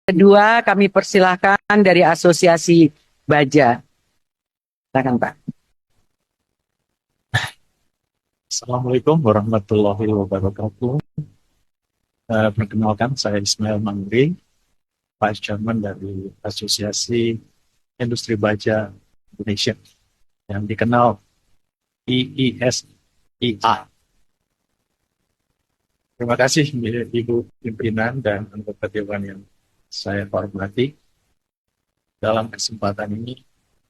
kedua kami persilahkan dari Asosiasi Baja. Silakan Pak. Assalamualaikum warahmatullahi wabarakatuh. Perkenalkan, saya Ismail Mangri, Vice Chairman dari Asosiasi Industri Baja Indonesia, yang dikenal IISIA. Terima kasih Ibu Pimpinan dan anggota Dewan yang saya hormati. Dalam kesempatan ini,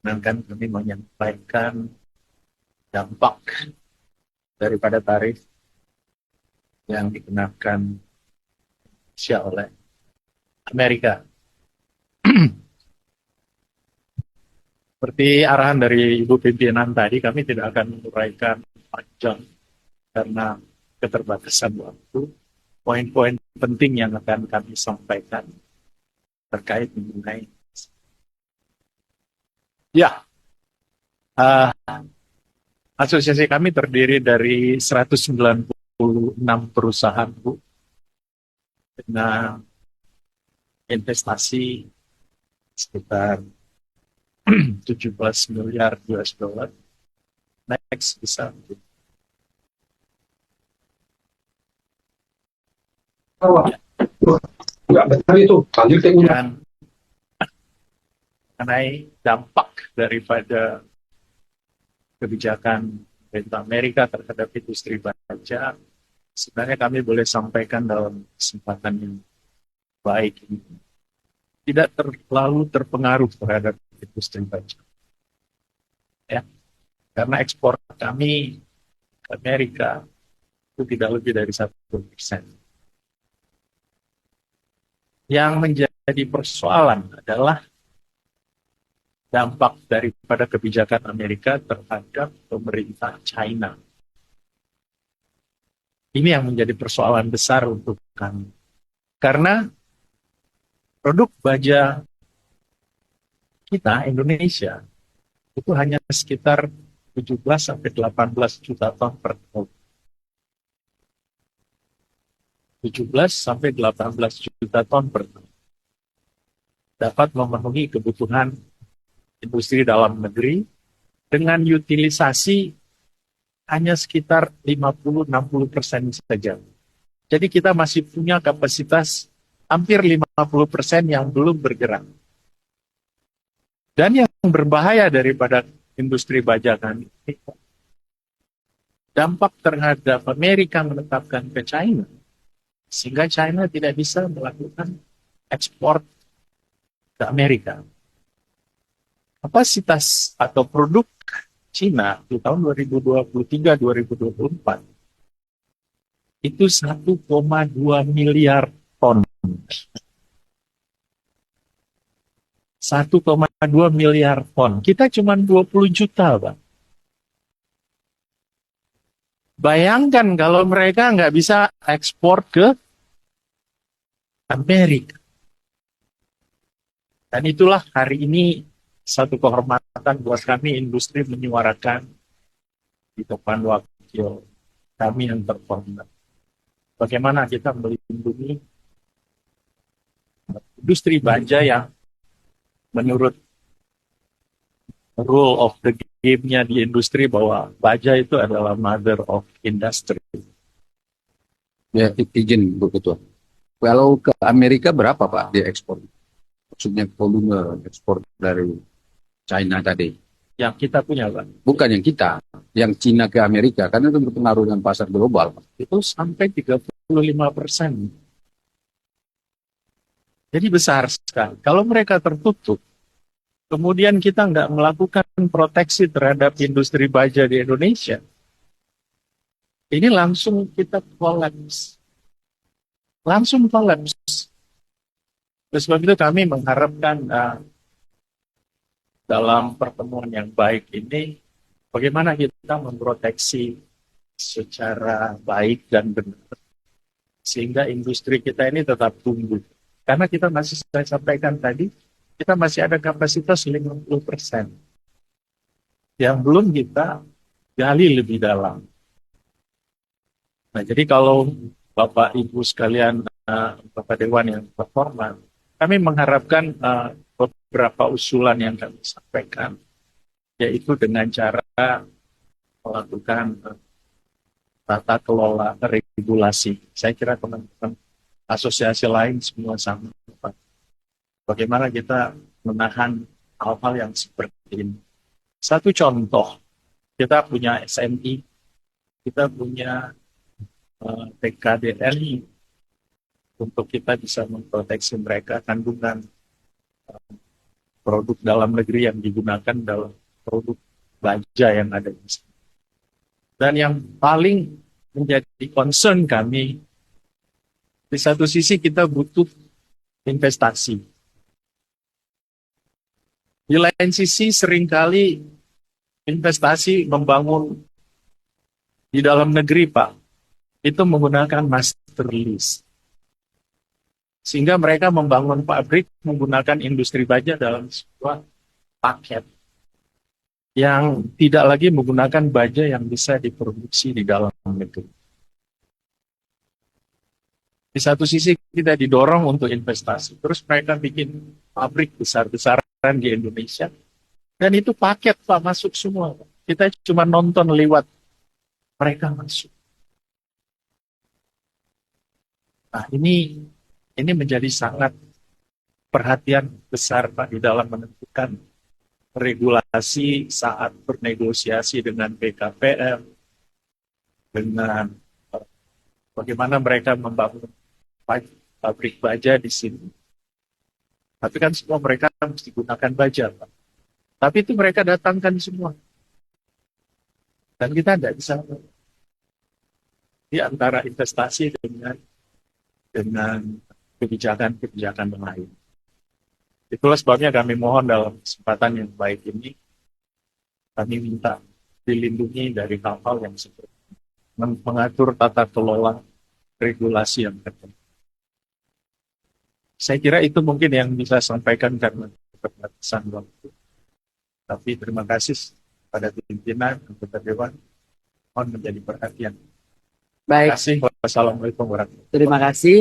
kami menyampaikan dampak daripada tarif yang dikenakan oleh Amerika. Seperti arahan dari Ibu Pimpinan tadi, kami tidak akan menguraikan panjang karena keterbatasan waktu. Poin-poin penting yang akan kami sampaikan terkait mengenai asosiasi kami terdiri dari 196 perusahaan, Bu, dengan investasi sekitar 17 miliar US dollar. Next, bisa. Nggak benar itu, lanjut Dan mengenai dampak daripada kebijakan pemerintah Amerika terhadap industri baja, sebenarnya kami boleh sampaikan dalam kesempatan yang baik ini. Tidak terlalu terpengaruh terhadap industri baja. Ya, karena ekspor kami ke Amerika itu tidak lebih dari 1%. Yang menjadi persoalan adalah dampak daripada kebijakan Amerika terhadap pemerintah China. Ini yang menjadi persoalan besar untuk kami. Karena produk baja kita, Indonesia, itu hanya sekitar 17-18 juta ton per tahun. 17-18 juta ton per tahun. Dapat memenuhi kebutuhan industri dalam negeri dengan utilisasi hanya sekitar 50-60% saja. Jadi kita masih punya kapasitas hampir 50% yang belum bergerak. Dan yang berbahaya daripada industri baja kami, dampak terhadap Amerika menetapkan ke China, sehingga China tidak bisa melakukan ekspor ke Amerika. Kapasitas atau produk Cina di tahun 2023-2024 itu 1,2 miliar ton. 1,2 miliar ton. Kita cuma 20 juta, Pak. Bayangkan kalau mereka nggak bisa ekspor ke Amerika. Dan itulah hari ini satu kehormatan buat kami industri menyuarakan di depan wakil kami yang terhormat. Bagaimana kita melindungi industri baja yang menurut rule of the game-nya di industri bahwa baja itu adalah mother of industry. ya izin Bu Ketua. Kalau ke Amerika berapa Pak dia ekspor? Maksudnya volume ekspor dari China tadi. Yang kita punya, Pak. Bukan yang kita, yang Cina ke Amerika, karena itu berpengaruh dengan pasar global. Itu sampai 35%. Jadi besar sekali. Kalau mereka tertutup, kemudian kita nggak melakukan proteksi terhadap industri baja di Indonesia, ini langsung kita kolaps. Langsung kolaps. Oleh sebab itu kami mengharapkan dalam pertemuan yang baik ini, bagaimana kita memproteksi secara baik dan benar, sehingga industri kita ini tetap tumbuh. Karena kita masih, saya sampaikan tadi, kita masih ada kapasitas 50% yang belum kita gali lebih dalam. Nah, jadi kalau Bapak Ibu sekalian, Bapak Dewan yang terhormat, kami mengharapkan beberapa usulan yang kami sampaikan, yaitu dengan cara melakukan tata kelola regulasi. Saya kira teman-teman asosiasi lain semua sama. Bagaimana kita menahan hal-hal yang seperti ini. Satu contoh, kita punya SMI, kita punya TKDN untuk kita bisa memproteksi mereka kandungan produk dalam negeri yang digunakan dalam produk baja yang ada di sini. Dan yang paling menjadi concern kami, di satu sisi kita butuh investasi. Di lain sisi seringkali investasi membangun di dalam negeri, Pak, itu menggunakan master lease. Sehingga mereka membangun pabrik menggunakan industri baja dalam sebuah paket yang tidak lagi menggunakan baja yang bisa diproduksi di dalam negeri. Di satu sisi kita didorong untuk investasi, terus mereka bikin pabrik besar-besaran di Indonesia, dan itu paket, Pak, masuk semua. Kita cuma nonton lewat, mereka masuk. Nah, ini menjadi sangat perhatian besar, Pak, di dalam menentukan regulasi saat bernegosiasi dengan BKPM, dengan bagaimana mereka membangun pabrik baja di sini. Tapi kan semua mereka mesti gunakan baja, Pak. Tapi itu mereka datangkan semua. Dan kita tidak bisa di antara investasi dengan kebijakan-kebijakan yang lain. Itulah sebabnya kami mohon dalam kesempatan yang baik ini, kami minta dilindungi dari hal-hal yang seperti mengatur tata kelola regulasi yang tertentu. Saya kira itu mungkin yang bisa sampaikan karena keterbatasan waktu. Tapi terima kasih pada pimpinan anggota Dewan, mohon menjadi perhatian. Baik, Terima kasih. Wassalamualaikum warahmatullahi wabarakatuh. terima kasih.